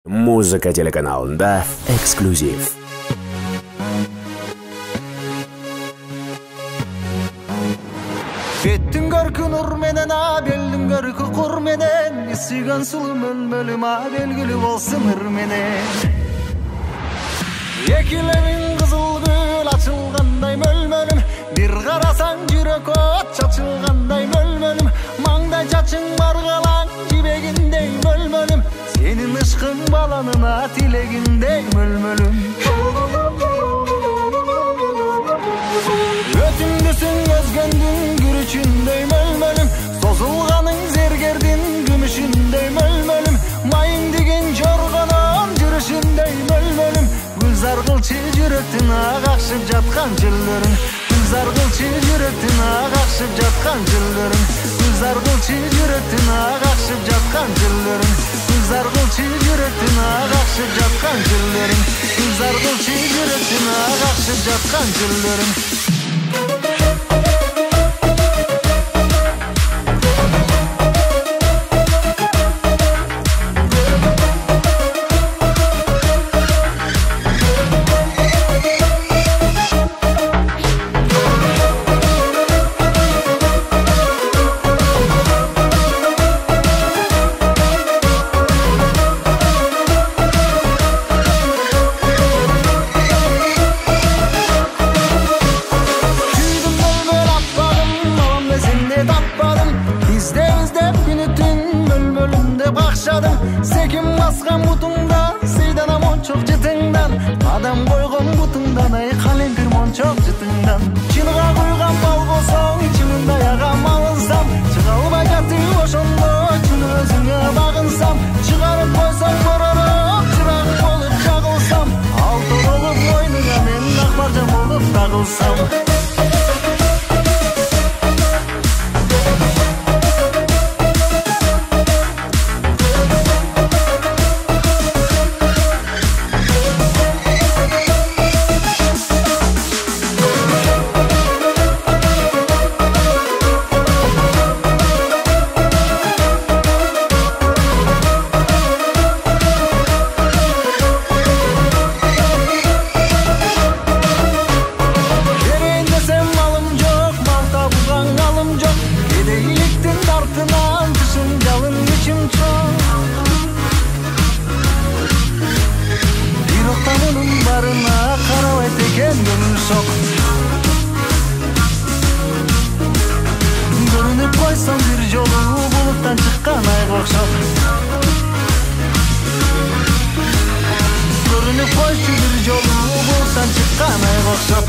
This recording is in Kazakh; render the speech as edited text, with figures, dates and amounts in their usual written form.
Музыка телеканалында эксклюзив. Bеттің көркі нұр менен, белдің көркі құр менен, сүйген сұлы мөлмөлім, белгілі болсын ыр менен. Екілемін қызыл гүл açılғандай мөлмөлім, бір қарасаң жүрек от шашылғандай мөлмөлім, маңдай чачың барғалаң жібегіндей мөлмөлім, сенің ышқың баланына тілегіндей мөлмөлім. Өтімдісің өзгендің күрішіндей мөлмөлім, созылғаның зергердің күмішіндей мөлмөлім, майың деген жорғанын жүрішіндей мөлмөлім, гүлзар қылчы жүректің ағақшып жатқан жүрлерін, гүлзар қылчы жүректің ағақшып жатқан жүрлерін, гүлзар қылчы жүректің ағақшып жатқан жүрлерін, гүлзар қылчы жүректің ағақшып жатқан жүрлерін, гүлзар қылчы жүректің ағақшып жатқан жүрлерін. Sekim baskan butungda, seydan monçok jıtыңдан, adam koygon butungdan, ay kalempir monçok jıtыңдан. Çılga koygan bal bolsong, içimde yağam alınsam, çıgalbay жатып ошондо, çıl özüңe bagınsam, çıgarıp koysang borarıp, çırak bolup çagılsam, altın olup boynuna men akbarcan bolup tagılsam. Görünüp koysam bir jolu, buluttan çıkkan ayga okşop. Görünüp koysun bir jolu, buluttan çıkkan ayga okşop.